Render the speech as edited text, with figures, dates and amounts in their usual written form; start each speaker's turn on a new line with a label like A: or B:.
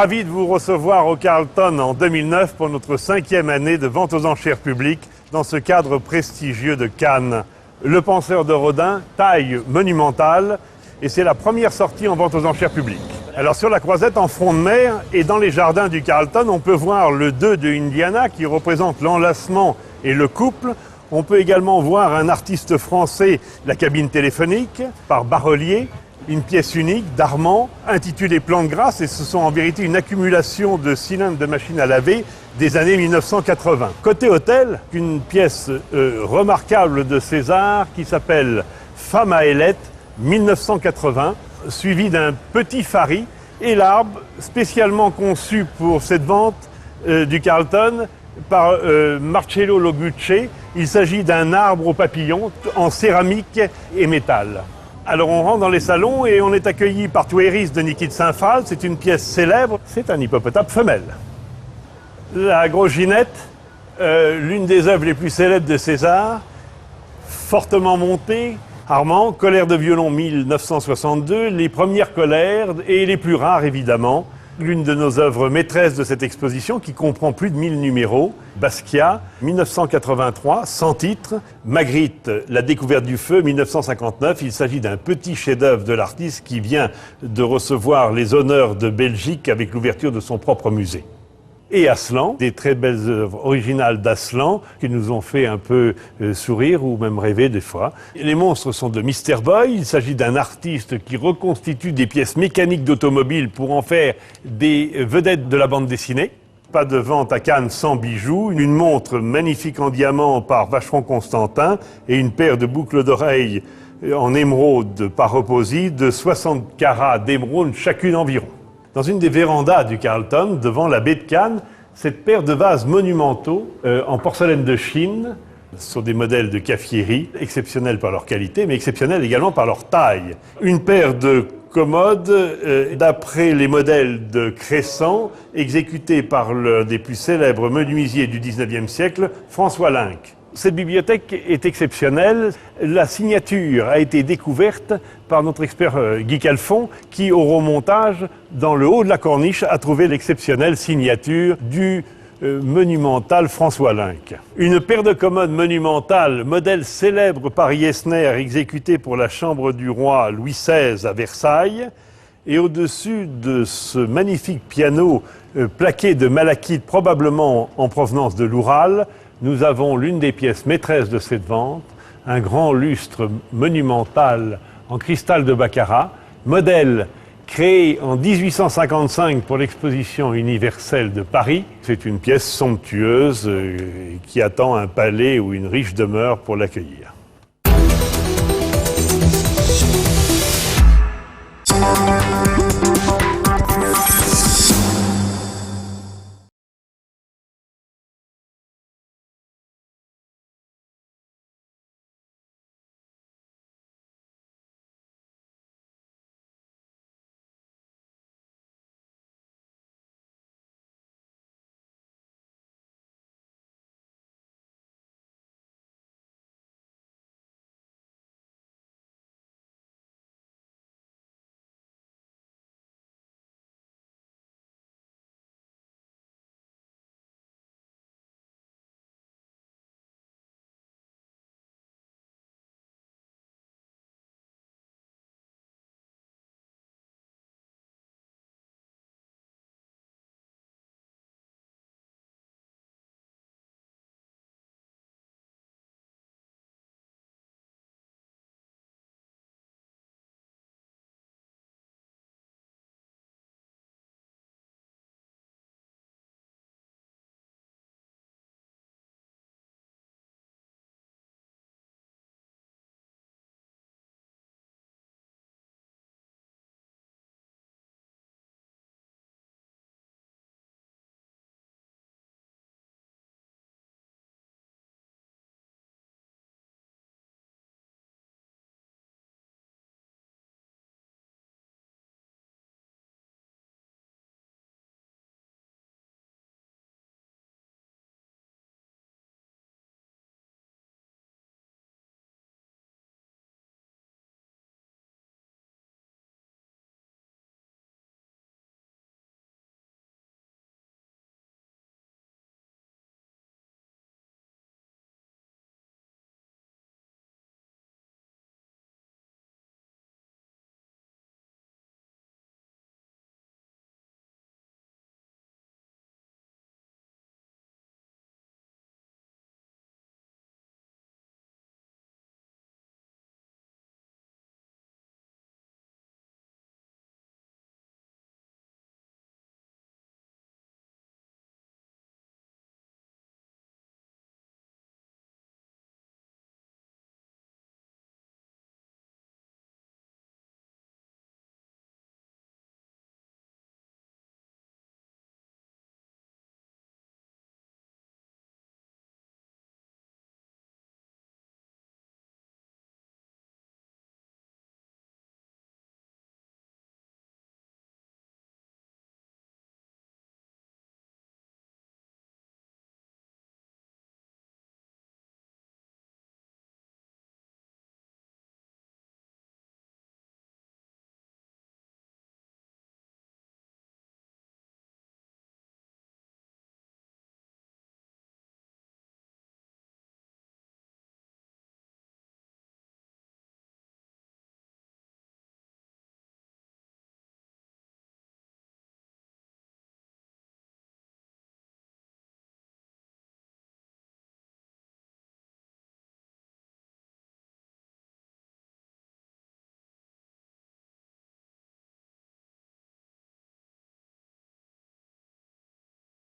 A: Ravi de vous recevoir au Carlton en 2009 pour notre 5e année de vente aux enchères publiques dans ce cadre prestigieux de Cannes. Le Penseur de Rodin, taille monumentale, et c'est la première sortie en vente aux enchères publiques. Alors sur la croisette en front de mer et dans les jardins du Carlton, on peut voir le 2 de Indiana qui représente l'enlacement et le couple. On peut également voir un artiste français, la cabine téléphonique, par Barrelier, une pièce unique d'Armand, intitulée Plan de grâce, et ce sont en vérité une accumulation de cylindres de machines à laver des années 1980. Côté hôtel, une pièce remarquable de César qui s'appelle Femme à Ailette, 1980, suivie d'un petit Fari et l'arbre spécialement conçu pour cette vente du Carlton par Marcello Logucci. Il s'agit d'un arbre au papillon en céramique et métal. Alors on rentre dans les salons et on est accueilli par Touéris de Niki de Saint-Phal. C'est une pièce célèbre, c'est un hippopotame femelle. La grosse Ginette, l'une des œuvres les plus célèbres de César, fortement montée. Armand, colère de violon 1962, les premières colères et les plus rares évidemment. L'une de nos œuvres maîtresses de cette exposition qui comprend plus de 1000 numéros, Basquiat, 1983, sans titre, Magritte, la découverte du feu, 1959. Il s'agit d'un petit chef-d'œuvre de l'artiste qui vient de recevoir les honneurs de Belgique avec l'ouverture de son propre musée. Et Aslan, des très belles œuvres originales d'Aslan qui nous ont fait un peu sourire ou même rêver des fois. Les monstres sont de Mr. Boy. Il s'agit d'un artiste qui reconstitue des pièces mécaniques d'automobiles pour en faire des vedettes de la bande dessinée. Pas de vente à Cannes sans bijoux, une montre magnifique en diamant par Vacheron Constantin et une paire de boucles d'oreilles en émeraude par Reposi de 60 carats d'émeraude chacune environ. Dans une des vérandas du Carlton, devant la baie de Cannes, cette paire de vases monumentaux en porcelaine de Chine, ce sont des modèles de Caffieri, exceptionnels par leur qualité, mais exceptionnels également par leur taille. Une paire de commodes d'après les modèles de Cressan, exécutés par l'un des plus célèbres menuisiers du XIXe siècle, François Linck. Cette bibliothèque est exceptionnelle. La signature a été découverte par notre expert Guy Calfon qui, au remontage, dans le haut de la corniche, a trouvé l'exceptionnelle signature du monumental François Linck. Une paire de commodes monumentales, modèle célèbre par Yesner, exécutée pour la chambre du roi Louis XVI à Versailles. Et au-dessus de ce magnifique piano plaqué de malachite, probablement en provenance de l'Oural, nous avons l'une des pièces maîtresses de cette vente, un grand lustre monumental en cristal de Baccarat, modèle créé en 1855 pour l'exposition universelle de Paris. C'est une pièce somptueuse qui attend un palais ou une riche demeure pour l'accueillir.